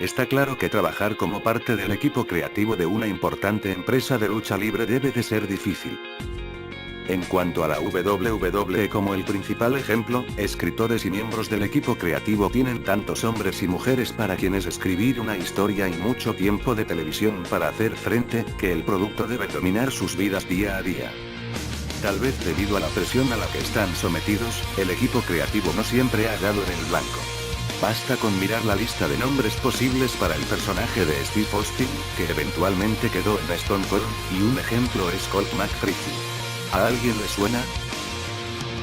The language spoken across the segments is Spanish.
Está claro que trabajar como parte del equipo creativo de una importante empresa de lucha libre debe de ser difícil. En cuanto a la WWE como el principal ejemplo, escritores y miembros del equipo creativo tienen tantos hombres y mujeres para quienes escribir una historia y mucho tiempo de televisión para hacer frente, que el producto debe dominar sus vidas día a día. Tal vez debido a la presión a la que están sometidos, el equipo creativo no siempre ha dado en el blanco. Basta con mirar la lista de nombres posibles para el personaje de Steve Austin, que eventualmente quedó en Stone Cold, y un ejemplo es Colt McCready. ¿A alguien le suena?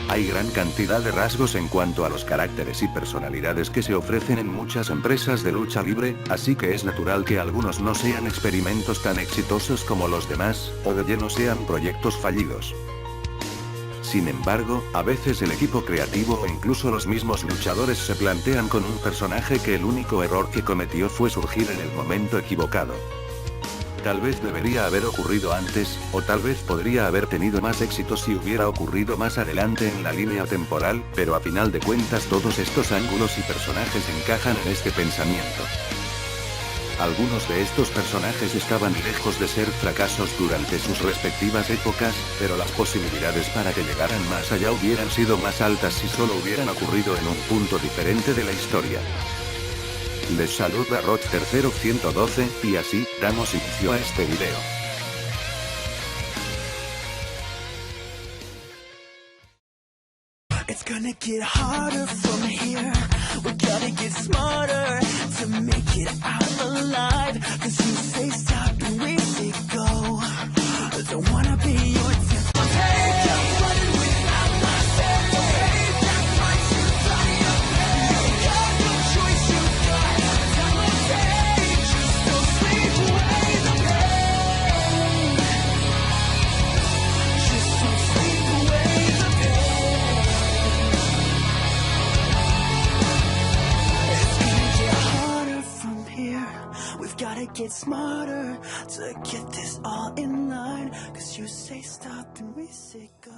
Hay gran cantidad de rasgos en cuanto a los caracteres y personalidades que se ofrecen en muchas empresas de lucha libre, así que es natural que algunos no sean experimentos tan exitosos como los demás, o de lleno sean proyectos fallidos. Sin embargo, a veces el equipo creativo o incluso los mismos luchadores se plantean con un personaje que el único error que cometió fue surgir en el momento equivocado. Tal vez debería haber ocurrido antes, o tal vez podría haber tenido más éxito si hubiera ocurrido más adelante en la línea temporal, pero a final de cuentas todos estos ángulos y personajes encajan en este pensamiento. Algunos de estos personajes estaban lejos de ser fracasos durante sus respectivas épocas, pero las posibilidades para que llegaran más allá hubieran sido más altas si solo hubieran ocurrido en un punto diferente de la historia. Les saluda Roger 112, y así, damos inicio a este video. It's gonna get harder from here. We gotta get smarter to make it out alive. Cause you say stop and we say go. I don't wanna be your temptation. Just running without my say. That's why you die up there. You got no choice, you got temptation. Just don't sleep away the pain. Just don't sleep away the pain. Gotta get smarter to get this all in line. Cause you say stop and we say go.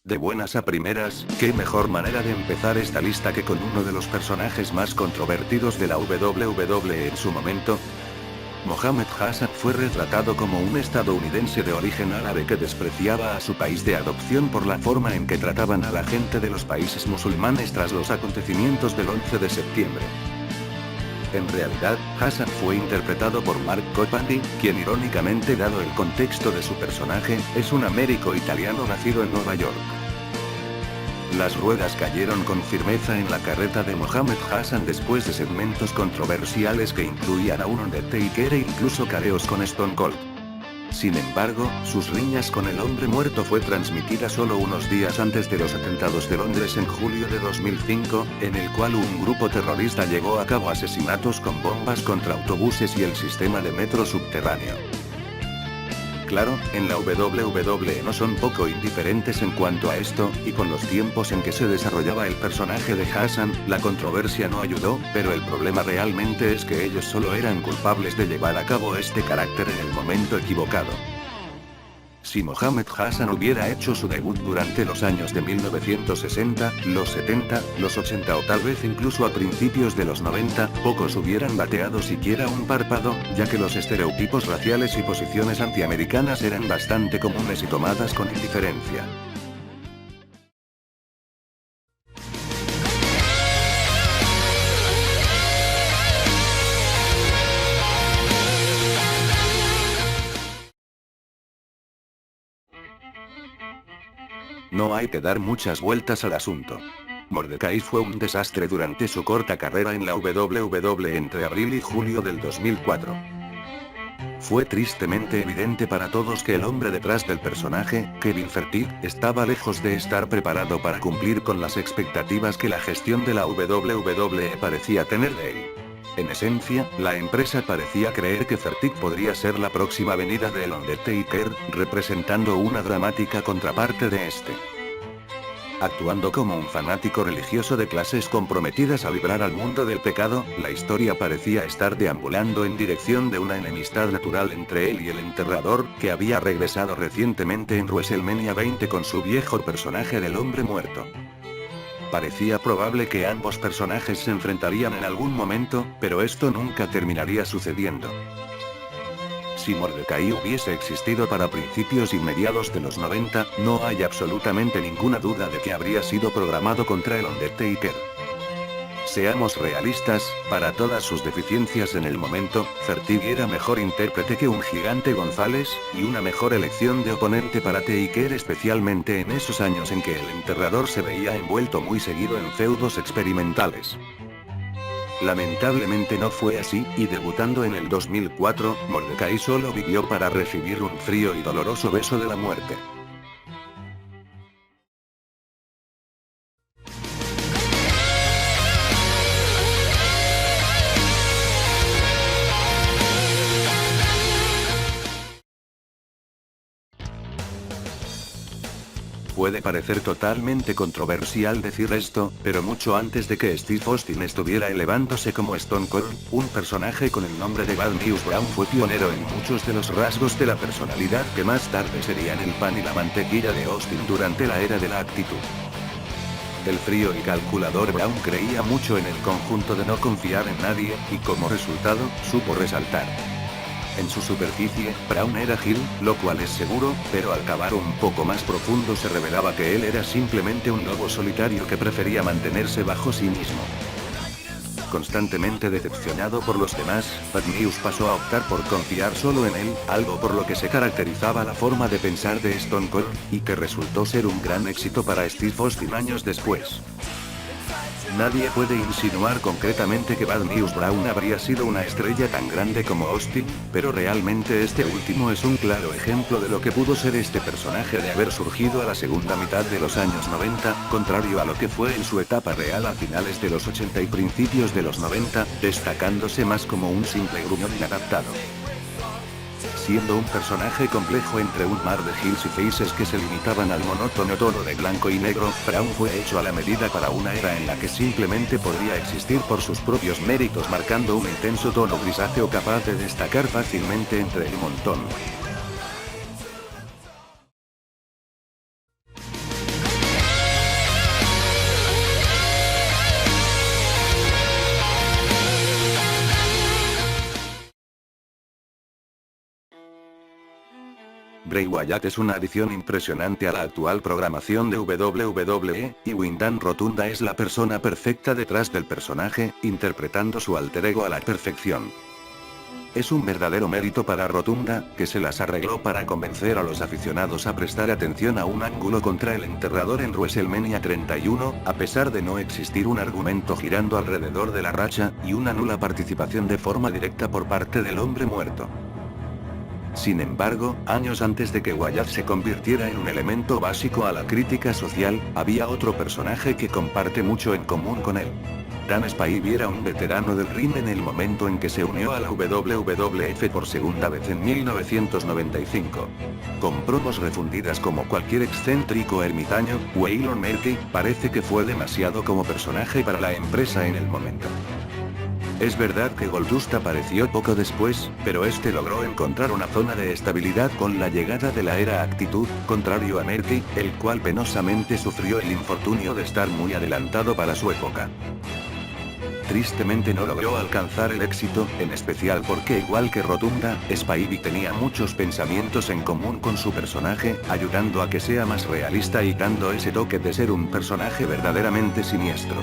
De buenas a primeras, qué mejor manera de empezar esta lista que con uno de los personajes más controvertidos de la WWE en su momento. Mohammed Hassan fue retratado como un estadounidense de origen árabe que despreciaba a su país de adopción por la forma en que trataban a la gente de los países musulmanes tras los acontecimientos del 11 de septiembre. En realidad, Hassan fue interpretado por Mark Copandi, quien irónicamente dado el contexto de su personaje, es un américo-italiano nacido en Nueva York. Las ruedas cayeron con firmeza en la carreta de Mohammed Hassan después de segmentos controversiales que incluían a un Undertaker e incluso careos con Stone Cold. Sin embargo, sus riñas con el hombre muerto fue transmitida solo unos días antes de los atentados de Londres en julio de 2005, en el cual un grupo terrorista llevó a cabo asesinatos con bombas contra autobuses y el sistema de metro subterráneo. Claro, en la WWE no son poco indiferentes en cuanto a esto, y con los tiempos en que se desarrollaba el personaje de Hassan, la controversia no ayudó, pero el problema realmente es que ellos solo eran culpables de llevar a cabo este carácter en el momento equivocado. Si Mohammed Hassan hubiera hecho su debut durante los años de 1960, los 70, los 80 o tal vez incluso a principios de los 90, pocos hubieran bateado siquiera un párpado, ya que los estereotipos raciales y posiciones antiamericanas eran bastante comunes y tomadas con indiferencia. No hay que dar muchas vueltas al asunto. Mordecai fue un desastre durante su corta carrera en la WWE entre abril y julio del 2004. Fue tristemente evidente para todos que el hombre detrás del personaje, Kevin Fertig, estaba lejos de estar preparado para cumplir con las expectativas que la gestión de la WWE parecía tener de él. En esencia, la empresa parecía creer que Fertig podría ser la próxima venida del Undertaker, representando una dramática contraparte de este. Actuando como un fanático religioso de clases comprometidas a librar al mundo del pecado, la historia parecía estar deambulando en dirección de una enemistad natural entre él y el enterrador, que había regresado recientemente en WrestleMania 20 con su viejo personaje del hombre muerto. Parecía probable que ambos personajes se enfrentarían en algún momento, pero esto nunca terminaría sucediendo. Si Mordecai hubiese existido para principios y mediados de los 90, no hay absolutamente ninguna duda de que habría sido programado contra el Undertaker. Seamos realistas, para todas sus deficiencias en el momento, Fertig era mejor intérprete que un Gigante González, y una mejor elección de oponente para Taker, especialmente en esos años en que el enterrador se veía envuelto muy seguido en feudos experimentales. Lamentablemente no fue así, y debutando en el 2004, Mordecai solo vivió para recibir un frío y doloroso beso de la muerte. Puede parecer totalmente controversial decir esto, pero mucho antes de que Steve Austin estuviera elevándose como Stone Cold, un personaje con el nombre de Bad News Brown fue pionero en muchos de los rasgos de la personalidad que más tarde serían el pan y la mantequilla de Austin durante la era de la actitud. El frío y calculador Brown creía mucho en el conjunto de no confiar en nadie, y como resultado, supo resaltar. En su superficie, Brown era Gil, lo cual es seguro, pero al cavar un poco más profundo se revelaba que él era simplemente un lobo solitario que prefería mantenerse bajo sí mismo. Constantemente decepcionado por los demás, Bad News pasó a optar por confiar solo en él, algo por lo que se caracterizaba la forma de pensar de Stone Cold, y que resultó ser un gran éxito para Steve Austin años después. Nadie puede insinuar concretamente que Bad News Brown habría sido una estrella tan grande como Austin, pero realmente este último es un claro ejemplo de lo que pudo ser este personaje de haber surgido a la segunda mitad de los años 90, contrario a lo que fue en su etapa real a finales de los 80 y principios de los 90, destacándose más como un simple gruñón inadaptado. Siendo un personaje complejo entre un mar de heels y faces que se limitaban al monótono tono de blanco y negro, Brown fue hecho a la medida para una era en la que simplemente podría existir por sus propios méritos, marcando un intenso tono grisáceo capaz de destacar fácilmente entre el montón. Bray Wyatt es una adición impresionante a la actual programación de WWE, y Wyndham Rotunda es la persona perfecta detrás del personaje, interpretando su alter ego a la perfección. Es un verdadero mérito para Rotunda, que se las arregló para convencer a los aficionados a prestar atención a un ángulo contra el enterrador en WrestleMania 31, a pesar de no existir un argumento girando alrededor de la racha, y una nula participación de forma directa por parte del hombre muerto. Sin embargo, años antes de que Wyatt se convirtiera en un elemento básico a la crítica social, había otro personaje que comparte mucho en común con él. Dan Spivey era un veterano del ring en el momento en que se unió a la WWF por segunda vez en 1995. Con promos refundidas como cualquier excéntrico ermitaño, Waylon Murphy parece que fue demasiado como personaje para la empresa en el momento. Es verdad que Goldust apareció poco después, pero este logró encontrar una zona de estabilidad con la llegada de la era actitud, contrario a Murphy, el cual penosamente sufrió el infortunio de estar muy adelantado para su época. Tristemente no logró alcanzar el éxito, en especial porque igual que Rotunda, Spivey tenía muchos pensamientos en común con su personaje, ayudando a que sea más realista y dando ese toque de ser un personaje verdaderamente siniestro.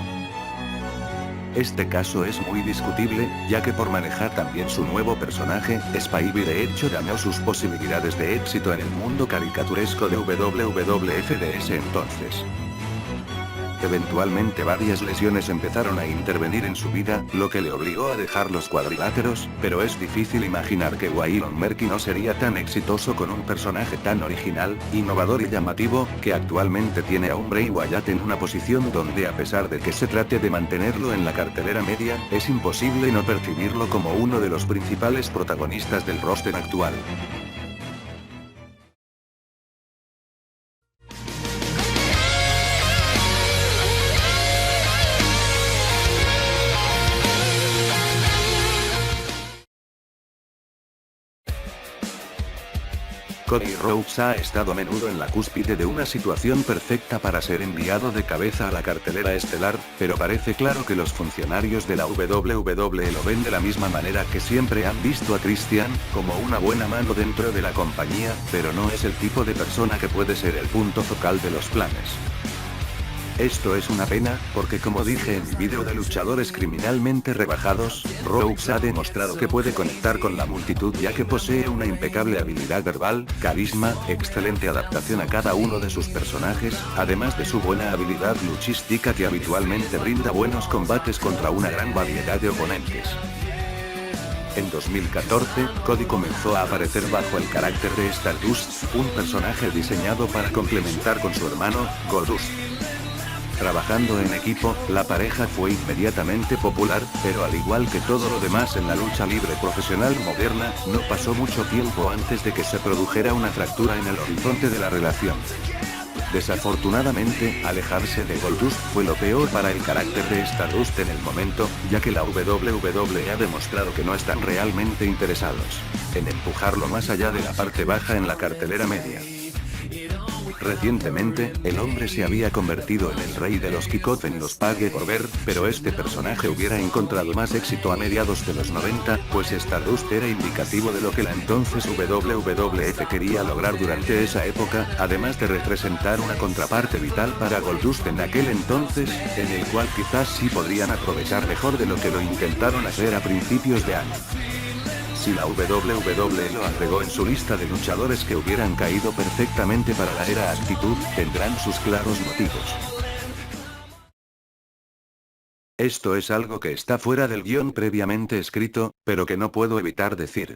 Este caso es muy discutible, ya que por manejar también su nuevo personaje, Spivey de hecho dañó sus posibilidades de éxito en el mundo caricaturesco de WWF de ese entonces. Eventualmente varias lesiones empezaron a intervenir en su vida, lo que le obligó a dejar los cuadriláteros, pero es difícil imaginar que Waylon Murphy no sería tan exitoso con un personaje tan original, innovador y llamativo, que actualmente tiene a un Bray Wyatt en una posición donde a pesar de que se trate de mantenerlo en la cartelera media, es imposible no percibirlo como uno de los principales protagonistas del roster actual. Cody Rhodes ha estado a menudo en la cúspide de una situación perfecta para ser enviado de cabeza a la cartelera estelar, pero parece claro que los funcionarios de la WWE lo ven de la misma manera que siempre han visto a Christian, como una buena mano dentro de la compañía, pero no es el tipo de persona que puede ser el punto focal de los planes. Esto es una pena, porque como dije en mi vídeo de luchadores criminalmente rebajados, Rhodes ha demostrado que puede conectar con la multitud ya que posee una impecable habilidad verbal, carisma, excelente adaptación a cada uno de sus personajes, además de su buena habilidad luchística que habitualmente brinda buenos combates contra una gran variedad de oponentes. En 2014, Cody comenzó a aparecer bajo el carácter de Stardust, un personaje diseñado para complementar con su hermano, Goldust. Trabajando en equipo, la pareja fue inmediatamente popular, pero al igual que todo lo demás en la lucha libre profesional moderna, no pasó mucho tiempo antes de que se produjera una fractura en el horizonte de la relación. Desafortunadamente, alejarse de Goldust fue lo peor para el carácter de Stardust en el momento, ya que la WWE ha demostrado que no están realmente interesados en empujarlo más allá de la parte baja en la cartelera media. Recientemente, el hombre se había convertido en el rey de los kickoff en los Pague por Ver, pero este personaje hubiera encontrado más éxito a mediados de los 90, pues Stardust era indicativo de lo que la entonces WWF quería lograr durante esa época, además de representar una contraparte vital para Goldust en aquel entonces, en el cual quizás sí podrían aprovechar mejor de lo que lo intentaron hacer a principios de año. Si la WWE lo agregó en su lista de luchadores que hubieran caído perfectamente para la era Actitud, tendrán sus claros motivos. Esto es algo que está fuera del guión previamente escrito, pero que no puedo evitar decir.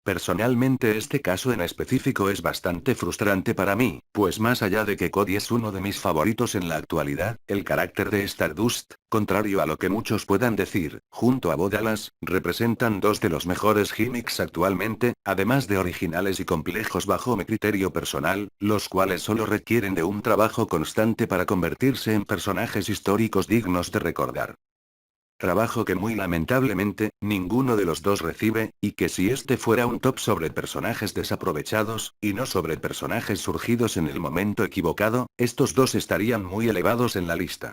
Personalmente este caso en específico es bastante frustrante para mí, pues más allá de que Cody es uno de mis favoritos en la actualidad, el carácter de Stardust, contrario a lo que muchos puedan decir, junto a Bo Dallas, representan dos de los mejores gimmicks actualmente, además de originales y complejos bajo mi criterio personal, los cuales solo requieren de un trabajo constante para convertirse en personajes históricos dignos de recordar. Trabajo que muy lamentablemente, ninguno de los dos recibe, y que si este fuera un top sobre personajes desaprovechados, y no sobre personajes surgidos en el momento equivocado, estos dos estarían muy elevados en la lista.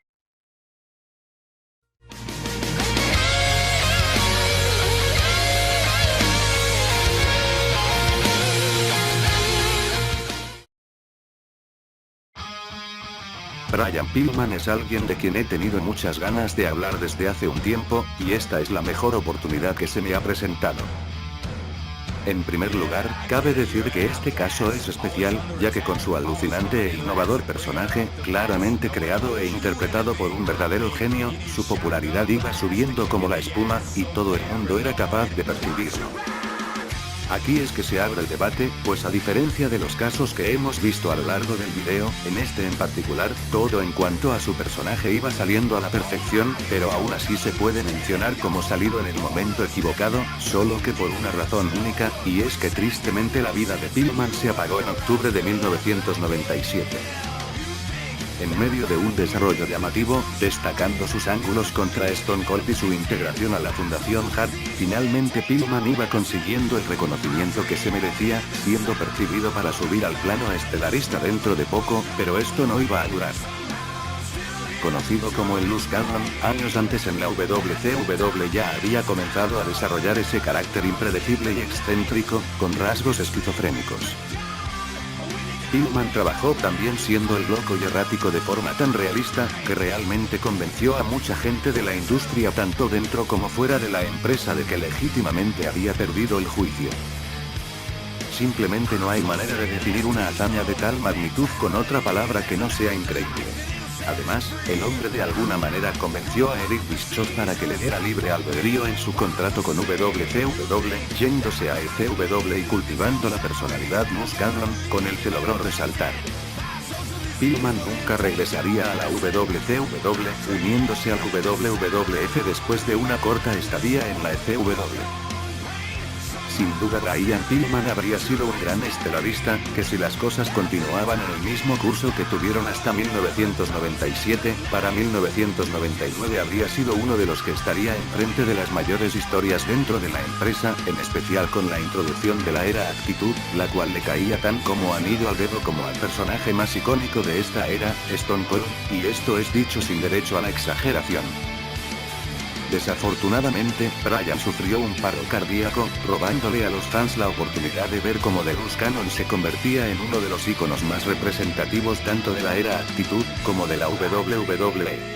Brian Pillman es alguien de quien he tenido muchas ganas de hablar desde hace un tiempo, y esta es la mejor oportunidad que se me ha presentado. En primer lugar, cabe decir que este caso es especial, ya que con su alucinante e innovador personaje, claramente creado e interpretado por un verdadero genio, su popularidad iba subiendo como la espuma, y todo el mundo era capaz de percibirlo. Aquí es que se abre el debate, pues a diferencia de los casos que hemos visto a lo largo del video, en este en particular, todo en cuanto a su personaje iba saliendo a la perfección, pero aún así se puede mencionar como salido en el momento equivocado, solo que por una razón única, y es que tristemente la vida de Pillman se apagó en octubre de 1997. En medio de un desarrollo llamativo, destacando sus ángulos contra Stone Cold y su integración a la Fundación Hart, finalmente Pillman iba consiguiendo el reconocimiento que se merecía, siendo percibido para subir al plano estelarista dentro de poco, pero esto no iba a durar. Conocido como el Loose Cannon, años antes en la WCW ya había comenzado a desarrollar ese carácter impredecible y excéntrico, con rasgos esquizofrénicos. Pillman trabajó también siendo el loco y errático de forma tan realista, que realmente convenció a mucha gente de la industria tanto dentro como fuera de la empresa de que legítimamente había perdido el juicio. Simplemente no hay manera de definir una hazaña de tal magnitud con otra palabra que no sea increíble. Además, el hombre de alguna manera convenció a Eric Bischoff para que le diera libre albedrío en su contrato con WCW, yéndose a ECW y cultivando la personalidad Moose Cannon, con el que logró resaltar. Pillman nunca regresaría a la WCW, uniéndose a la WWF después de una corta estadía en la ECW. Sin duda Brian Pillman habría sido un gran estelarista, que si las cosas continuaban en el mismo curso que tuvieron hasta 1997, para 1999 habría sido uno de los que estaría enfrente de las mayores historias dentro de la empresa, en especial con la introducción de la era Actitud, la cual le caía tan como anillo al dedo como al personaje más icónico de esta era, Stone Cold, y esto es dicho sin derecho a la exageración. Desafortunadamente, Brian sufrió un paro cardíaco, robándole a los fans la oportunidad de ver cómo Deluxe Cannon se convertía en uno de los íconos más representativos tanto de la era Actitud, como de la WWE.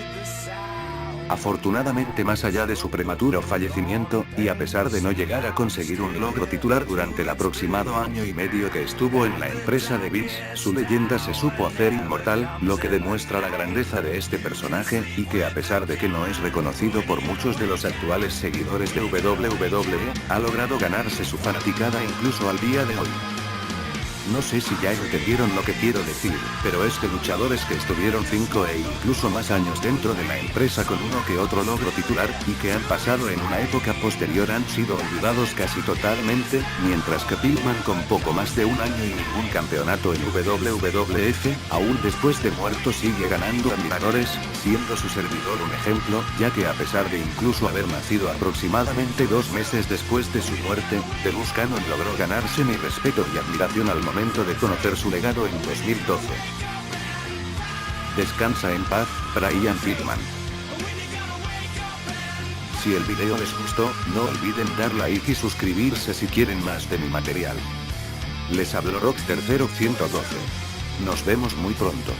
Afortunadamente, más allá de su prematuro fallecimiento, y a pesar de no llegar a conseguir un logro titular durante el aproximado año y medio que estuvo en la empresa de Vince, su leyenda se supo hacer inmortal, lo que demuestra la grandeza de este personaje, y que a pesar de que no es reconocido por muchos de los actuales seguidores de WWE, ha logrado ganarse su fanaticada incluso al día de hoy. No sé si ya entendieron lo que quiero decir, pero es que luchadores que estuvieron 5 e incluso más años dentro de la empresa con uno que otro logro titular, y que han pasado en una época posterior han sido olvidados casi totalmente, mientras que Pillman con poco más de un año y ningún campeonato en WWF, aún después de muerto sigue ganando admiradores, siendo su servidor un ejemplo, ya que a pesar de incluso haber nacido aproximadamente 2 meses después de su muerte, Deluxe Cannon logró ganarse mi respeto y admiración al momento de conocer su legado en 2012. Descansa en paz, Brian Pillman. Si el video les gustó, no olviden dar like y suscribirse si quieren más de mi material. Les habló Rockster 0112. Nos vemos muy pronto.